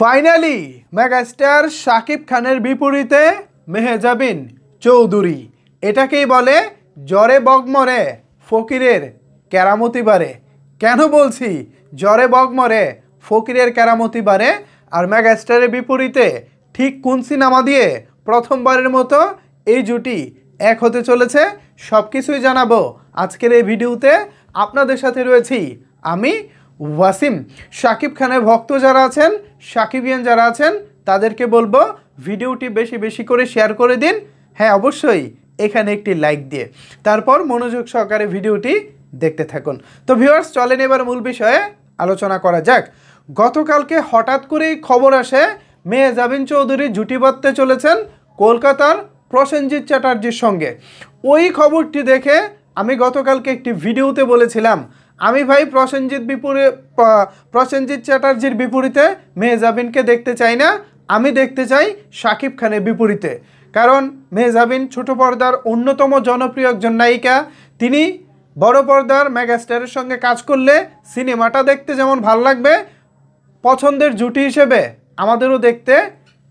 Finally megastar Shakib খানের বিপরীতে মেহজাবিন চৌধুরী। এটাকেই বলে জ্বরে বগমরে ফকিরের কেরামতি বারে। কেন বলছি জ্বরে বগমরে ফকিরের কেরামতি বারে? আর মেগাস্টারের বিপরীতে ঠিক কোন সিনেমা দিয়ে প্রথমবারের মতো এই জুটি এক হতে চলেছে সব কিছুই জানাবো আজকের এই ভিডিওতে। আপনাদের সাথে রয়েছি আমি ওয়াসিম। শাকিব খানের ভক্ত যারা আছেন, শাকিবিয়ান যারা আছেন, তাদেরকে বলবো ভিডিওটি বেশি বেশি করে শেয়ার করে দিন। হ্যাঁ, অবশ্যই এখানে একটি লাইক দিয়ে তারপর মনোযোগ সহকারে ভিডিওটি দেখতে থাকুন। তো ভিউয়ার্স, চলেন এবার মূল বিষয়ে আলোচনা করা যাক। গতকালকে হঠাৎ করেই খবর আসে মেহজাবিন চৌধুরী জুটি বাঁধতে চলেছেন কলকাতার প্রসেনজিৎ চ্যাটার্জির সঙ্গে। ওই খবরটি দেখে আমি গতকালকে একটি ভিডিওতে বলেছিলাম, আমি ভাই প্রসেনজিৎ চ্যাটার্জির বিপরীতে মেহজাবিনকে দেখতে চাই না, আমি দেখতে চাই শাকিব খানের বিপরীতে। কারণ মেহজাবিন ছোট পর্দার অন্যতম জনপ্রিয় একজন নায়িকা। তিনি বড় পর্দার মেগাস্টারের সঙ্গে কাজ করলে সিনেমাটা দেখতে যেমন ভালো লাগবে, পছন্দের জুটি হিসেবে আমাদেরও দেখতে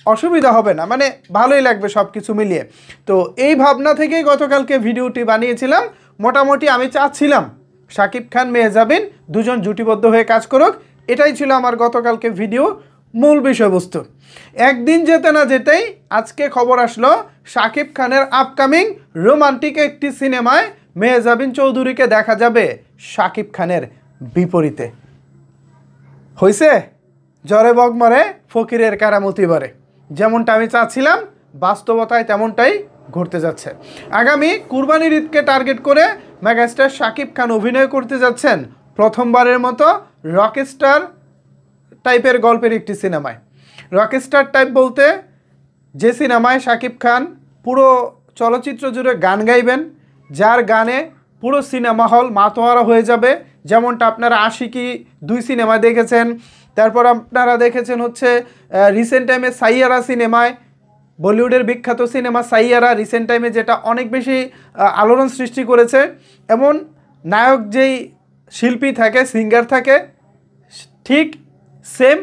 অসুবিধা হবে না, মানে ভালোই লাগবে সব কিছু মিলিয়ে। তো এই ভাবনা থেকেই গতকালকে ভিডিওটি বানিয়েছিলাম। মোটামুটি আমি চাচ্ছিলাম শাকিব খান মেহজাবিন দুজন জুটিবদ্ধ হয়ে কাজ করুক, এটাই ছিল আমার গতকালকে ভিডিও মূল বিষয়বস্তু। একদিন যেতে না যেতেই আজকে খবর আসলো শাকিব খানের আপকামিং রোমান্টিক একটি সিনেমায় মেহজাবিন চৌধুরীকে দেখা যাবে শাকিব খানের বিপরীতে। হয়েছে জ্বরে বগমরে ফকিরের কারামতি বারে। যেমনটা আমি চাচ্ছিলাম বাস্তবতায় তেমনটাই ঘটতে যাচ্ছে। আগামী কুরবানির ঈদকে টার্গেট করে মেগাস্টার শাকিব খান অভিনয় করতে যাচ্ছেন প্রথমবারের মতো রকস্টার টাইপের গল্পের একটি সিনেমায়। রকস্টার টাইপ বলতে যে সিনেমায় শাকিব খান পুরো চলচ্চিত্র জুড়ে গান গাইবেন, যার গানে পুরো সিনেমা হল মাতোয়ারা হয়ে যাবে। যেমনটা আপনারা আশিকি 2 সিনেমায় দেখেছেন, তারপর আপনারা দেখেছেন হচ্ছে রিসেন্ট টাইমে সাইয়ারা সিনেমায়, বলিউডের বিখ্যাত সিনেমা সাইয়ারা রিসেন্ট টাইমে, যেটা অনেক বেশি আলোড়ন সৃষ্টি করেছে। এমন নায়ক যেই শিল্পী থাকে, সিঙ্গার থাকে, ঠিক সেম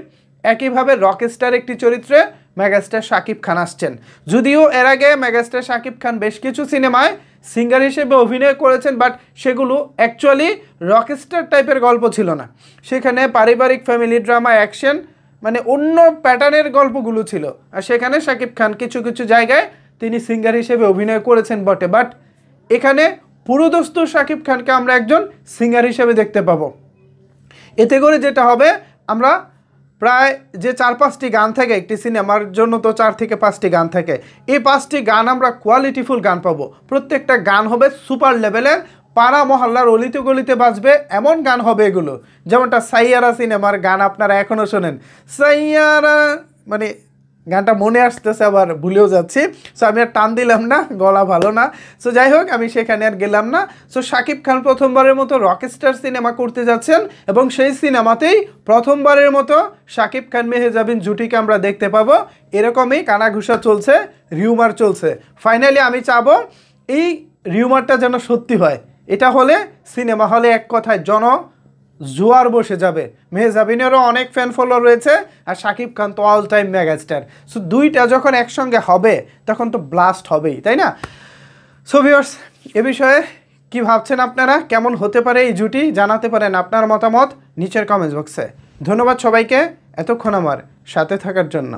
একইভাবে রকস্টার একটি চরিত্রে মেগাস্টার শাকিব খান আসছেন। যদিও এর আগে মেগাস্টার শাকিব খান বেশ কিছু সিনেমায় সিঙ্গার হিসেবে অভিনয় করেছেন, বাট সেগুলো অ্যাকচুয়ালি রকস্টার টাইপের গল্প ছিল না। সেখানে পারিবারিক, ফ্যামিলি ড্রামা, অ্যাকশন, মানে অন্য প্যাটার্নের গল্পগুলো ছিল। আর সেখানে শাকিব খান কিছু কিছু জায়গায় তিনি সিঙ্গার হিসেবে অভিনয় করেছেন বটে, বাট এখানে পুরোদস্ত শাকিব খানকে আমরা একজন সিঙ্গার হিসেবে দেখতে পাবো। এতে করে যেটা হবে, আমরা প্রায় যে 4-5টি গান থাকে একটি সিনেমার জন্য, তো 4 থেকে 5টি গান থাকে, এই 5টি গান আমরা কোয়ালিটিফুল গান পাবো। প্রত্যেকটা গান হবে সুপার লেভেলের, পাড়া মহল্লার অলিতে গলিতে বাজবে এমন গান হবে এগুলো। যেমনটা সাইয়ারা সিনেমার গান আপনারা এখনও শোনেন, সাইয়ারা, মানে গানটা মনে আসতেছে আবার ভুলেও যাচ্ছি। সো আমি আর টান দিলাম না, গলা ভালো না। সো যাই হোক, আমি সেখানে আর গেলাম না। সো শাকিব খান প্রথমবারের মতো রকস্টার সিনেমা করতে যাচ্ছেন এবং সেই সিনেমাতেই প্রথমবারের মতো শাকিব খান মেহজাবিন জুটিকে আমরা দেখতে পাবো। এরকমই কানাঘুষা চলছে, রিউমার চলছে। ফাইনালি আমি চাবো এই রিউমারটা যেন সত্যি হয়। এটা হলে সিনেমা হলে এক কথায় জোয়ার বসে যাবে। মেহজাবিনেরও অনেক ফ্যান ফলোয়ার রয়েছে, আর শাকিব খান তো অল টাইম মেগাস্টার। সো দুইটা যখন একসঙ্গে হবে তখন তো ব্লাস্ট হবেই, তাই না? সো ভিউয়ার্স, এ বিষয়ে কি ভাবছেন আপনারা? কেমন হতে পারে এই জুটি? জানাতে পারেন আপনার মতামত নিচের কমেন্টস বক্সে। ধন্যবাদ সবাইকে এতক্ষণ আমার সাথে থাকার জন্য।